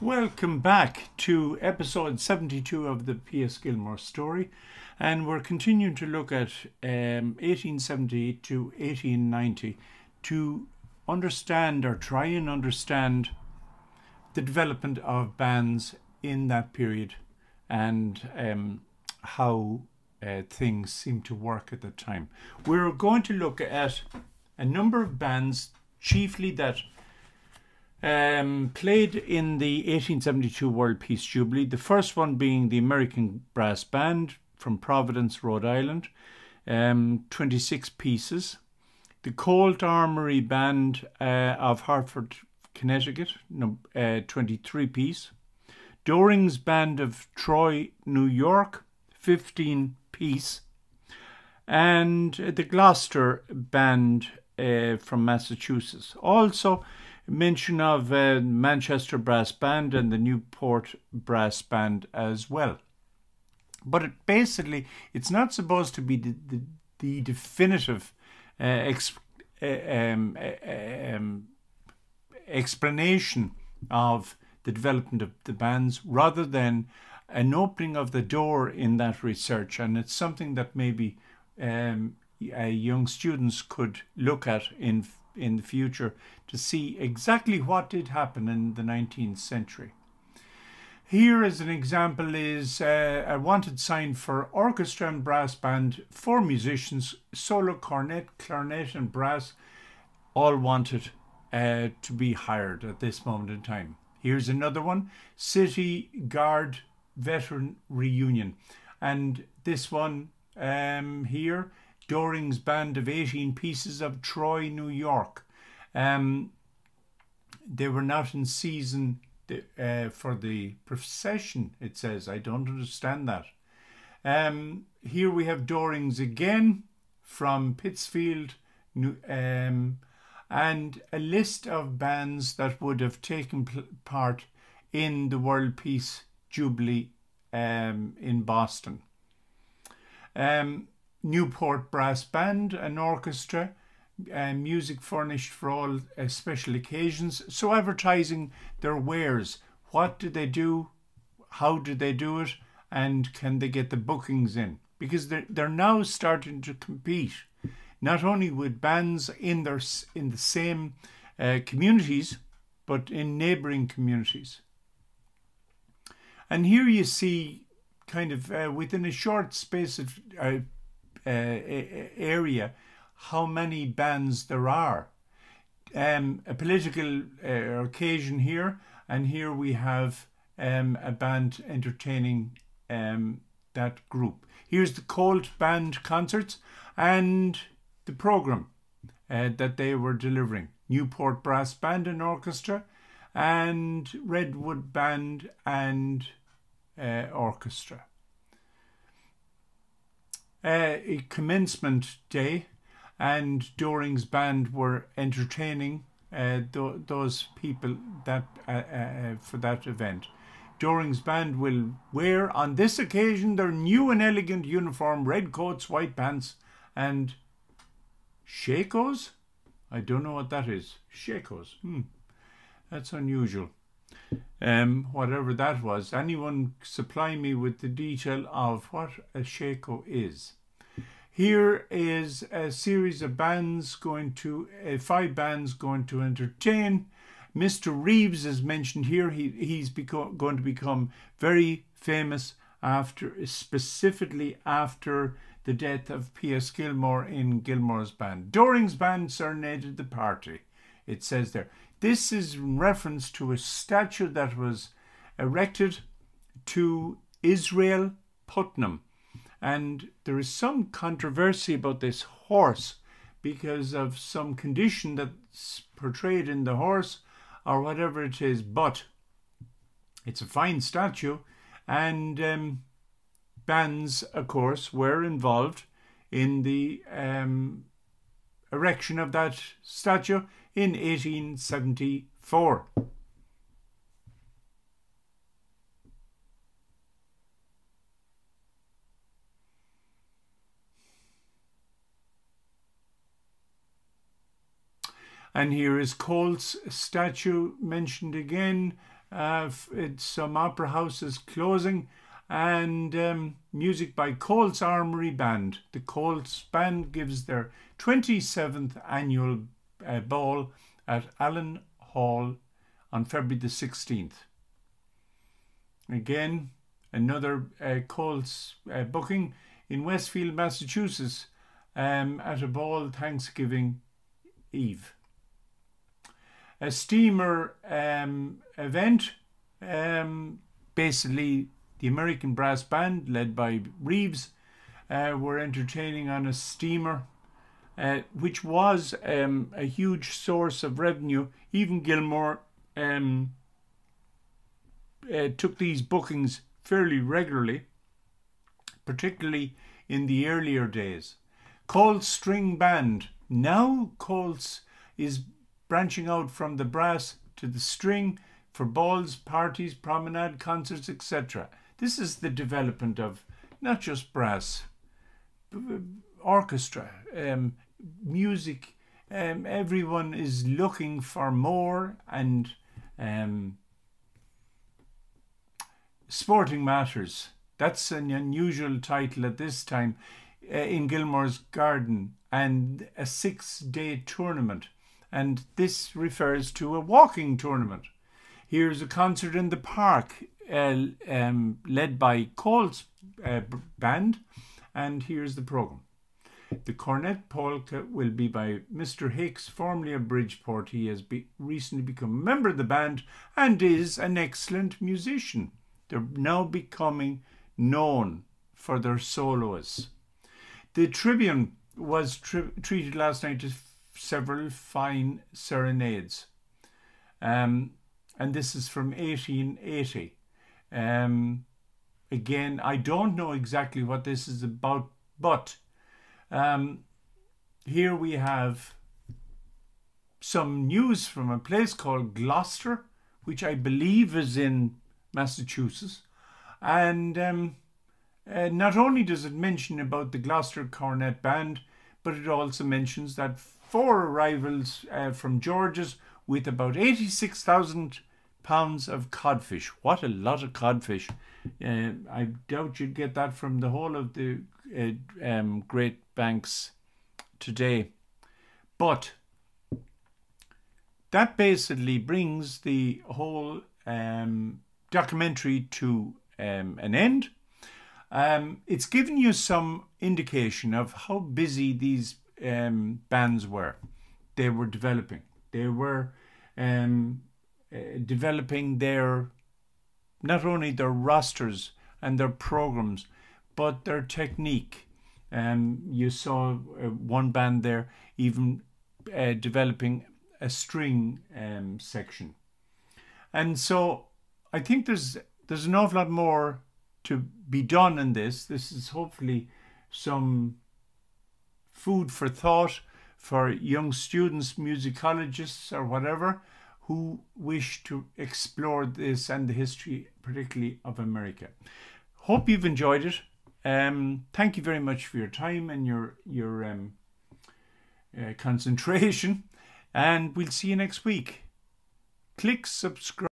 Welcome back to episode 72 of the PS Gilmore Story, and we're continuing to look at 1878 to 1890 to understand or try and understand the development of bands in that period and how things seem to work at the time. We're going to look at a number of bands, chiefly that played in the 1872 World Peace Jubilee, the first one being the American Brass Band from Providence, Rhode Island, 26 pieces. The COLTS ARMORY Band of Hartford, Connecticut, 23 piece. DORINGS Band of Troy, New York, 15 piece. And the GLOUCESTER Band from Massachusetts. Also, mention of Manchester Brass Band and the Newport Brass Band as well. But basically, it's not supposed to be the definitive explanation of the development of the bands, rather than an opening of the door in that research. And it's something that maybe young students could look at in the future to see exactly what did happen in the 19th century. Here as an example is a wanted sign for orchestra and brass band, 4 musicians, solo cornet, clarinet and brass, all wanted to be hired at this moment in time. Here's another one, City Guard Veteran Reunion, and this one here, DORINGS Band of 18 pieces of Troy, New York. They were not in season for the procession, it says. I don't understand that. Here we have DORINGS again from Pittsfield, and a list of bands that would have taken part in the World Peace Jubilee in Boston. Newport Brass Band, an orchestra, music furnished for all special occasions. So advertising their wares. What did they do? How did they do it? And can they get the bookings in? Because they're now starting to compete, not only with bands in the same communities, but in neighbouring communities. And here you see kind of within a short space of area how many bands there are. A political occasion here, and here we have a band entertaining that group. Here's the COLTS Band concerts and the program that they were delivering. Newport Brass Band and Orchestra, and Redwood Band and Orchestra. A commencement day, and DORINGS Band were entertaining those people that for that event. DORINGS Band will wear on this occasion their new and elegant uniform, red coats, white pants, and shakos? I don't know what that is. Shakos. That's unusual. Whatever that was. Anyone supply me with the detail of what a shako is. Here is a series of bands going to, 5 bands going to entertain. Mr. Reeves is mentioned here. He's going to become very famous specifically after the death of PS Gilmore in Gilmore's band. DORINGS Band serenaded the party, it says there. This is in reference to a statue that was erected to Israel Putnam. And there is some controversy about this horse because of some condition that's portrayed in the horse or whatever it is. But it's a fine statue, and bands, of course, were involved in the erection of that statue in 1874. And here is COLTS statue mentioned again, some opera houses closing, and music by COLTS ARMORY Band. The COLTS Band gives their 27th annual ball at Allen Hall on February the 16th. Again, another COLTS booking in Westfield, Massachusetts, at a ball Thanksgiving Eve. A steamer event, basically the American Brass Band led by Reeves were entertaining on a steamer, which was a huge source of revenue. Even Gilmore took these bookings fairly regularly, particularly in the earlier days. COLTS String Band. Now COLTS is branching out from the brass to the string for balls, parties, promenade, concerts, etc. This is the development of not just brass, orchestra, music. Everyone is looking for more, and Sporting Matters. That's an unusual title at this time, in Gilmore's Garden, and a 6-day tournament. And this refers to a walking tournament. Here's a concert in the park led by COLTS Band, and here's the program. The cornet polka will be by Mr. Hicks, formerly of Bridgeport. He has recently become a member of the band and is an excellent musician. They're now becoming known for their solos. The Tribune was treated last night to several fine serenades. And this is from 1880. Again, I don't know exactly what this is about, but here we have some news from a place called Gloucester, which I believe is in Massachusetts. And not only does it mention about the Gloucester Cornet Band, but it also mentions that 4 arrivals from George's with about 86,000 pounds of codfish. What a lot of codfish. I doubt you'd get that from the whole of the Great Banks today. But that basically brings the whole documentary to an end. It's given you some indication of how busy these bands were. They were developing. They were developing not only their rosters and their programs, but their technique. You saw one band there even developing a string section. And so I think there's an awful lot more to be done in this. This is hopefully some food for thought for young students, musicologists or whatever, who wish to explore this and the history, particularly of America. Hope you've enjoyed it. Thank you very much for your time and your concentration, and we'll see you next week. Click subscribe.